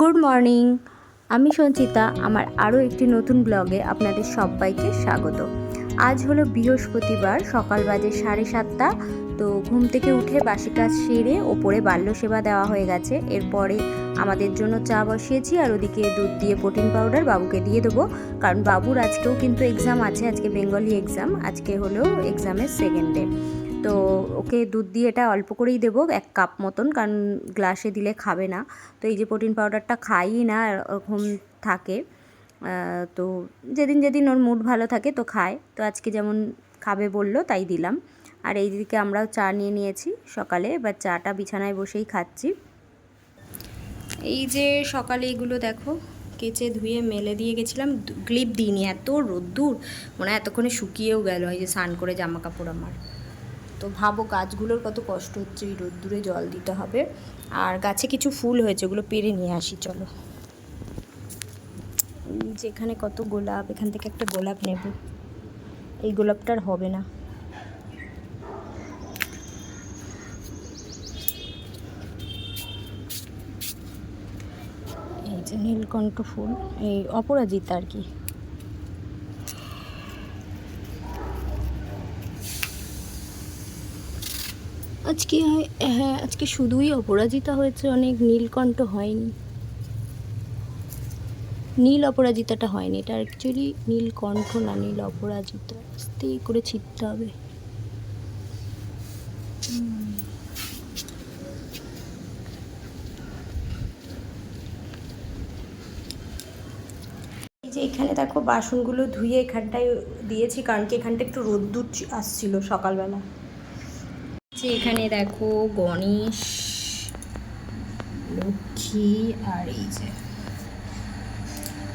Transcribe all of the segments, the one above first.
Good morning, আমি সঞ্চিতা। আমার আরও একটি নতুন ব্লগে আপনাদের সবাইকে স্বাগত। আজ হলো বৃহস্পতিবার, সকাল বাজে 7:30। তো ঘুম থেকে উঠে বাসি কাজ সেরে ওপরে বাল্য সেবা দেওয়া হয়ে গেছে। এরপরে আমাদের জন্য চা বসিয়েছি, আর ওদিকে দুধ দিয়ে প্রোটিন পাউডার বাবুকে দিয়ে দেবো, কারণ বাবুর আজকেও কিন্তু এক্সাম আছে। আজকে বেঙ্গলি এক্সাম, আজকে হলো এক্সামের সেকেন্ড ডে। তো ওকে দুধ দিয়ে এটা অল্প করেই দেবো, 1 কাপ মতন, কারণ গ্লাসে দিলে খাবে না। তো এই যে প্রোটিন পাউডারটা খাই না, এরকম থাকে। তো যেদিন যেদিন ওর মুড ভালো থাকে তো খায়। তো আজকে যেমন খাবে বললো তাই দিলাম। আর এই দিকে আমরাও চা নিয়ে নিয়েছি সকালে, এবার চাটা বিছানায় বসেই খাচ্ছি। এই যে সকালে এইগুলো দেখো কেচে ধুয়ে মেলে দিয়ে গেছিলাম, ক্লিপ দিইনি, এত রোদ্দুর, মনে হয় এতক্ষণে শুকিয়েও গেল। এই যে স্নান করে জামা কাপড় আমার। তো ভাবো গাছগুলোর কত কষ্ট হচ্ছে, এই রোদ্দুরে জল দিতে হবে। আর গাছে কিছু ফুল হয়েছে, ওগুলো পেরে নিয়ে আসি চলো। যেখানে কত গোলাপ, এখান থেকে একটা গোলাপ নেব। এই গোলাপটার হবে না। এই যে নীলকণ্ঠ ফুল, এই অপরাজিতা আর কি। আজকে হ্যাঁ, আজকে শুধুই অপরাজিতা হয়েছে, অনেক নীলকণ্ঠ হয়নি। নীল অপরাজিতাটা হয়নি, এটা অ্যাকচুয়ালি নীলকণ্ঠ না, নীল অপরাজিতা। আস্তে করে ছিটতে হবে। এই যে এখানে দেখো বাসনগুলো ধুয়ে এখানটায় দিয়েছি, কারণ কি এখানটা একটু রোদ্দুর আসছিল সকালবেলা। যে এখানে দেখো গণেশ, লক্ষ্মী আর এই যে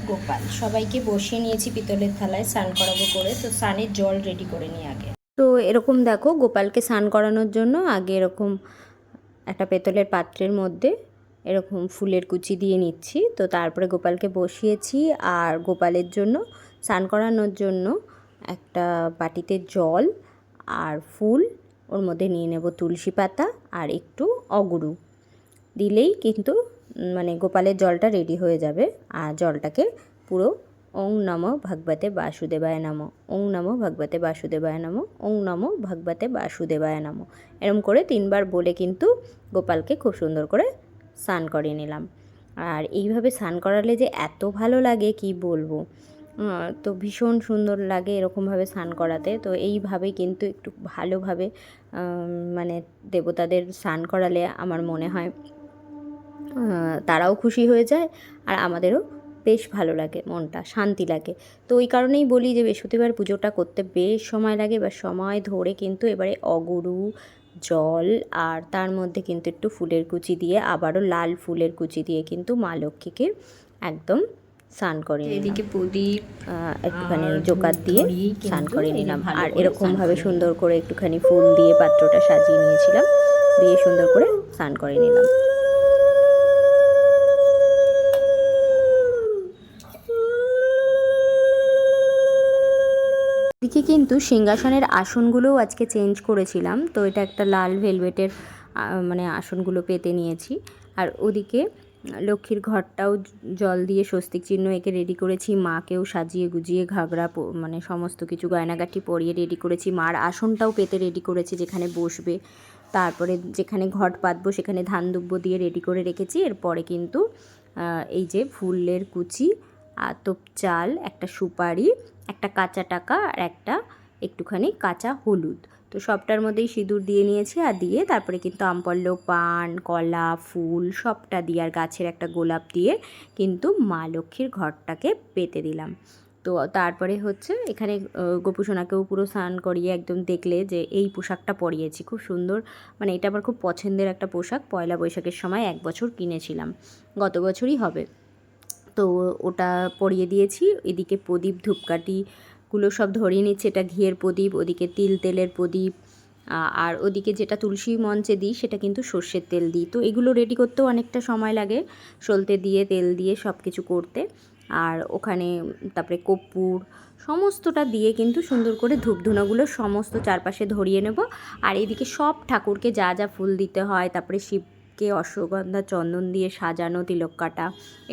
গোপাল, সবাইকে বসিয়ে নিয়েছি পিতলের থালায় স্নান করাবো করে। তো স্নানের জল রেডি করে নিই আগে। তো এরকম দেখো গোপালকে স্নান করানোর জন্য আগে এরকম একটা পেতলের পাত্রের মধ্যে এরকম ফুলের কুচি দিয়ে নিচ্ছি। তো তারপরে গোপালকে বসিয়েছি, আর গোপালের জন্য স্নান করানোর জন্য একটা বাটিতে জল আর ফুল, ওর মধ্যে নিয়ে নেব তুলসী পাতা আর একটু অগুরু দিলেই কিন্তু মানে গোপালের জলটা রেডি হয়ে যাবে। আর জলটাকে পুরো ওং নমো ভগবতে বাসুদেবায় নমো, ওং নমো ভগবতে বাসুদেবায় নমো, ওং নমো ভগবতে বাসুদেবায় নমো, এরম করে 3 বার বলে কিন্তু গোপালকে খুব সুন্দর করে স্নান করিয়ে নিলাম। আর এইভাবে স্নান করালে যে এত ভালো লাগে কি বলবো। তো ভীষণ সুন্দর লাগে এরকমভাবে স্নান করাতে। তো এইভাবেই কিন্তু একটু ভালোভাবে মানে দেবতাদের স্নান করালে আমার মনে হয় তারাও খুশি হয়ে যায়, আর আমাদেরও বেশ ভালো লাগে, মনটা শান্তি লাগে। তো ওই কারণেই বলি যে বৃহস্পতিবার পুজোটা করতে বেশ সময় লাগে, বা সময় ধরে কিন্তু এবারে অগুরু, জল আর তার মধ্যে কিন্তু একটু ফুলের কুচি দিয়ে, আবারও লাল ফুলের কুচি দিয়ে কিন্তু মা লক্ষ্মীকে একদম স্নান করে নিলাম। এদিকে প্রদীপ একটুখানি জোকার দিয়ে স্নান করে নিলাম। আর এরকমভাবে সুন্দর করে একটুখানি ফুল দিয়ে পাত্রটা সাজিয়ে নিয়েছিলাম, দিয়ে সুন্দর করে স্নান করে নিলাম। এদিকে কিন্তু সিংহাসনের আসনগুলোও আজকে চেঞ্জ করেছিলাম। তো এটা একটা লাল ভেলভেটের মানে আসনগুলো পেতে নিয়েছি। আর ওদিকে লক্ষ্মীর ঘরটাও জল দিয়ে স্বস্তিক চিহ্ন এঁকে রেডি করেছি। মাকেও সাজিয়ে গুজিয়ে ঘাগরা মানে সমস্ত কিছু গয়নাগাটি পরিয়ে রেডি করেছি। মার আসনটাও পেতে রেডি করেছি যেখানে বসবে। তারপরে যেখানে ঘট পাতবো সেখানে ধান দুব্য দিয়ে রেডি করে রেখেছি। এরপরে কিন্তু এই যে ফুলের কুচি, আতপ চাল, একটা সুপারি, একটা কাঁচা টাকা আর একটা একটুখানি কাঁচা হলুদ, তো সবটার মধ্যেই সিঁদুর দিয়ে নিয়েছি। আর দিয়ে তারপরে কিন্তু আমপল্লব, পান, কলা, ফুল সবটা দিয়ে আর গাছের একটা গোলাপ দিয়ে কিন্তু মা লক্ষ্মীর ঘরটাকে পেতে দিলাম। তো তারপরে হচ্ছে এখানে গোপুসোনাকেও পুরো স্নান করিয়ে একদম দেখলে যে এই পোশাকটা পরিয়েছি, খুব সুন্দর, মানে এটা আমার খুব পছন্দের একটা পোশাক। পয়লা বৈশাখের সময় 1 বছর কিনেছিলাম, গত বছরই হবে। তো ওটা পরিয়ে দিয়েছি। এদিকে প্রদীপ ধূপকাঠিগুলো সব ধরিয়ে নিচ্ছে, এটা ঘিয়ের প্রদীপ, ওদিকে তেলের প্রদীপ, আর ওদিকে যেটা তুলসী মঞ্চে দিই সেটা কিন্তু সর্ষের তেল দিই। তো এগুলো রেডি করতেও অনেকটা সময় লাগে, সলতে দিয়ে তেল দিয়ে সব কিছু করতে। আর ওখানে তারপরে কর্পূর সমস্তটা দিয়ে কিন্তু সুন্দর করে ধূপধুনাগুলো সমস্ত চারপাশে ধরিয়ে নেব। আর এদিকে সব ঠাকুরকে যা যা ফুল দিতে হয়, তারপরে শিব কে অশ্বগন্ধা চন্দন দিয়ে সাজানো, তিলক কাটা।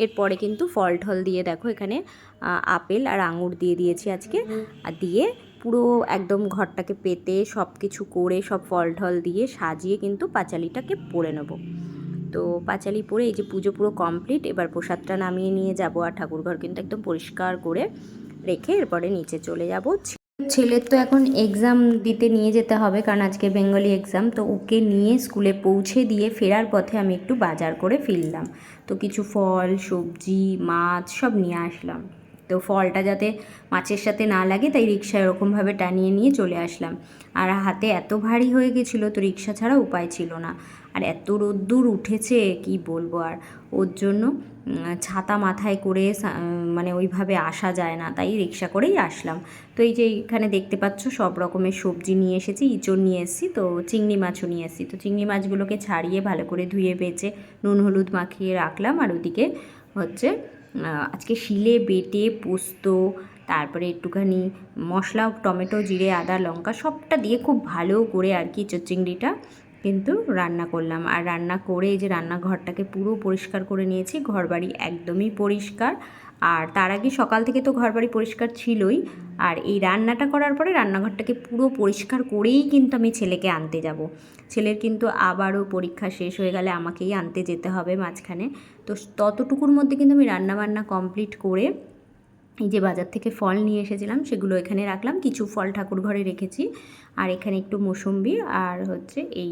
এরপরে কিন্তু ফল ঠল দিয়ে দেখো এখানে আপেল আর আঙুর দিয়ে দিয়েছি আজকে, আর দিয়ে পুরো একদম ঘরটাকে পেতে সব কিছু করে সব ফল ঠল দিয়ে সাজিয়ে কিন্তু পাঁচালিটাকে পরে নেব। তো পাঁচালি পরে এই যে পুজো পুরো কমপ্লিট। এবার প্রসাদটা নামিয়ে নিয়ে যাব, আর ঠাকুরঘর কিন্তু একদম পরিষ্কার করে রেখে এরপরে নিচে চলে যাব। ছেলের তো এখন এক্সাম দিতে নিয়ে যেতে হবে, কারণ আজকে বেঙ্গলি এক্সাম। তো ওকে নিয়ে স্কুলে পৌঁছে দিয়ে ফেরার পথে আমি একটু বাজার করে ফিরলাম। তো কিছু ফল, সবজি, মাছ সব নিয়ে আসলাম। তো ফলটা যাতে মাছের সাথে না লাগে তাই রিক্সায় এরকমভাবে টানিয়ে নিয়ে চলে আসলাম। আর হাতে এত ভারী হয়ে গেছিলো, তো রিক্সা ছাড়া উপায় ছিল না। আর এত রোদ্দুর উঠেছে কি বলবো আর, ওর জন্য ছাতা মাথায় করে মানে ওইভাবে আসা যায় না, তাই রিক্সা করেই আসলাম। তো এই যে এখানে দেখতে পাচ্ছ সব রকমের সবজি নিয়ে এসেছি, ইঁচড় নিয়ে এসেছি, তো চিংড়ি মাছও নিয়ে এসেছি। তো চিংড়ি মাছগুলোকে ছাড়িয়ে ভালো করে ধুয়ে বেছে নুন হলুদ মাখিয়ে রাখলাম। আর ওদিকে হচ্ছে আজকে শিলে বেটে পোস্ত, তারপরে একটুখানি মশলা, টমেটো, জিরে, আদা, লঙ্কা সবটা দিয়ে খুব ভালো করে আর কি ইঁচড় চিংড়িটা কিন্তু রান্না করলাম। আর রান্না করে এই যে রান্নাঘরটাকে পুরো পরিষ্কার করে নিয়েছি, ঘরবাড়ি একদমই পরিষ্কার। আর তার আগে সকাল থেকে তো ঘরবাড়ি পরিষ্কার ছিলই, আর এই রান্নাটা করার পরে রান্নাঘরটাকে পুরো পরিষ্কার করেই কিন্তু আমি ছেলেকে আনতে যাব। ছেলের কিন্তু আবারও পরীক্ষা শেষ হয়ে গেলে আমাকেই আনতে যেতে হবে মাঝখানে। তো ততটুকুর মধ্যে কিন্তু আমি রান্নাবান্না কমপ্লিট করে এই যে বাজার থেকে ফল নিয়ে এসেছিলাম সেগুলো এখানে রাখলাম। কিছু ফল ঠাকুর ঘরে রেখেছি, আর এখানে একটু মৌসুম্বি আর হচ্ছে এই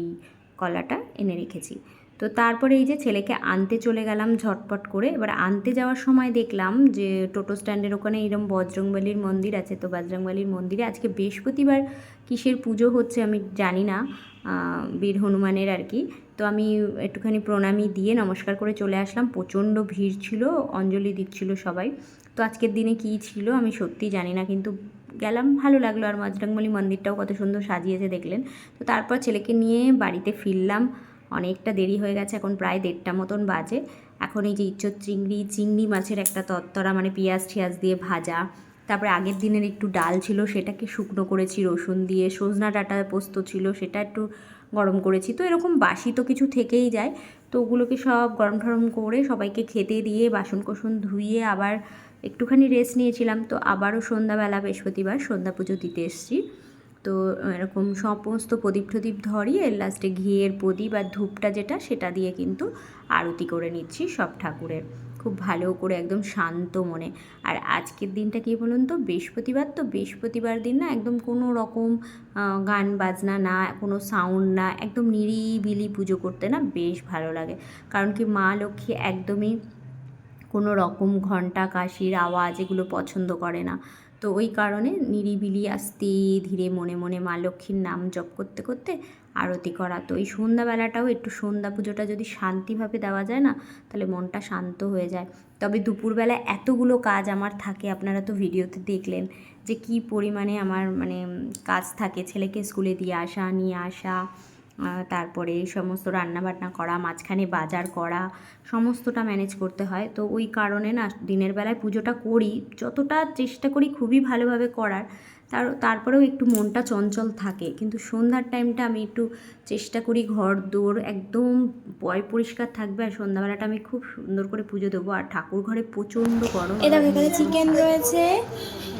কলাটা এনে রেখেছি। তো তারপরে এই যে ছেলেকে আনতে চলে গেলাম ঝটপট করে। এবার আনতে যাওয়ার সময় দেখলাম যে টোটো স্ট্যান্ডের ওখানে এরকম বজরংবলীর মন্দির আছে। তো বজরংবলীর মন্দিরে আজকে বৃহস্পতিবার কিসের পুজো হচ্ছে আমি জানি না, বীর হনুমানের আর কি। তো আমি একটুখানি প্রণামী দিয়ে নমস্কার করে চলে আসলাম। প্রচণ্ড ভিড় ছিল, অঞ্জলি দিচ্ছিল সবাই। তো আজকের দিনে কী ছিল আমি সত্যি জানি না, কিন্তু গেলাম, ভালো লাগলো। আর বজরংবলী মন্দিরটাও কত সুন্দর সাজিয়েছে দেখলেন। তো তারপর ছেলেকে নিয়ে বাড়িতে ফিরলাম। অনেকটা দেরি হয়ে গেছে, এখন প্রায় 1:30 মতন বাজে। এখন এই যে ইঁচড় চিংড়ি মাছের একটা তরতরা, মানে পেঁয়াজ টিয়াজ দিয়ে ভাজা, তারপরে আগের দিনের একটু ডাল ছিল সেটাকে শুকনো করেছি রসুন দিয়ে, সজনা ডাঁটা পোস্ত ছিল সেটা একটু গরম করেছি। তো এরকম বাসি তো কিছু থেকেই যায়, তো ওগুলোকে সব গরম ঠরম করে সবাইকে খেতে দিয়ে বাসন কোসন ধুয়ে আবার একটুখানি রেস্ট নিয়েছিলাম। তো আবারও সন্ধ্যাবেলা বৃহস্পতিবার সন্ধ্যা পুজো দিতে এসেছি। তো এরকম সমস্ত প্রদীপ টদীপ ধরিয়ে লাস্টে ঘিয়ের প্রদীপ আর ধূপটা যেটা সেটা দিয়ে কিন্তু আরতি করে নিচ্ছি সব ঠাকুরের, খুব ভালো করে একদম শান্ত মনে। আর আজকের দিনটা কী বলুন তো, বৃহস্পতিবার, তো বৃহস্পতিবার দিন না একদম কোনো রকম গান বাজনা না, কোনো সাউন্ড না, একদম নিরিবিলি পুজো করতে না বেশ ভালো লাগে। কারণ কি মা লক্ষ্মী একদমই কোনো রকম ঘণ্টা কাশির আওয়াজ এগুলো পছন্দ করে না। তো ওই কারণে নিরিবিলি আস্তে ধীরে মনে মনে মা লক্ষ্মীর নাম জপ করতে করতে আরতি করা। তো এই সন্ধ্যাবেলাটাও একটু সন্ধ্যা পুজোটা যদি শান্তিভাবে দেওয়া যায় না, তাহলে মনটা শান্ত হয়ে যায়। তবে দুপুরবেলা এতগুলো কাজ আমার থাকে, আপনারা তো ভিডিওতে দেখলেন যে কী পরিমাণে আমার মানে কাজ থাকে। ছেলেকে স্কুলে দিয়ে আসা, নিয়ে আসা, তারপরে সমস্ত রান্নাবান্না করা, মাঝখানে বাজার করা, সমস্তটা ম্যানেজ করতে হয়। তো ওই কারণে না দিনের বেলায় পুজোটা করি, যতটা চেষ্টা করি খুবই ভালোভাবে করার, তারপরেও একটু মনটা চঞ্চল থাকে। কিন্তু সন্ধ্যার টাইমটা আমি একটু চেষ্টা করি ঘর দোর একদম পরিষ্কার থাকবে, আর সন্ধ্যাবেলাটা আমি খুব সুন্দর করে পুজো দেবো। আর ঠাকুর ঘরে প্রচণ্ড গরম। এটা এখানে চিকেন রয়েছে,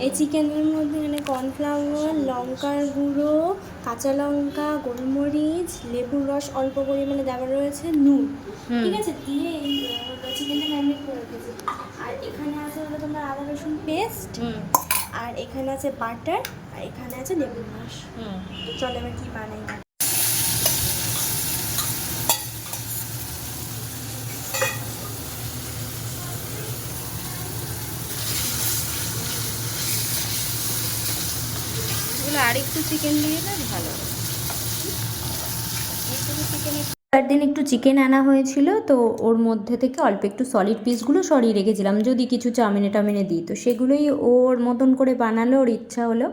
এই চিকেনের মধ্যে এখানে কর্নফ্লাওয়ার, লঙ্কার গুঁড়ো, কাঁচা লঙ্কা, গোলমরিচ, লেবুর রস অল্প পরিমাণে দেওয়া রয়েছে, নুন, ঠিক আছে, দিয়ে এই চিকেনটা ম্যারিনেট করে রেখেছি। আর এখানে আছে হলো তোমার আদা রসুন পেস্ট, আর এখানে আছে বাটার, আর এখানে আছে লেবুর রস। তো চলো এবার কি বানাই। আর একটু চিকেন দিয়ে না ভালো। তার দিন একটু চিকেন আনা হয়েছিল, তো ওর মধ্যে থেকে অল্প একটু সলিড পিসগুলো সরিয়ে রেখেছিলাম যদি কিছু চাউমিনে টাউমিনে দিই, তো সেগুলোই ওর মতন করে বানালো, ওর ইচ্ছা হলো।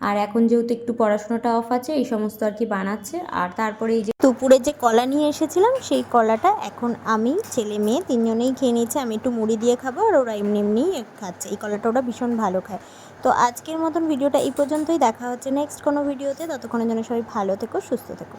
আর এখন যেহেতু একটু পড়াশোনাটা অফ আছে, এই সমস্ত আর কি বানাচ্ছে। আর তারপরে এই যে দুপুরে যে কলা নিয়ে এসেছিলাম সেই কলাটা এখন আমি ছেলে মেয়ে তিনজনেই খেয়ে নিয়েছি। আমি একটু মুড়ি দিয়ে খাবো, আর ওরা এমনি এমনিই খাচ্ছে। এই কলাটা ওরা ভীষণ ভালো খায়। তো আজকের মতন ভিডিওটা এই পর্যন্তই, দেখা হচ্ছে নেক্সট কোনো ভিডিওতে। ততক্ষণের জন্য সবাই ভালো থেকো, সুস্থ থেকো।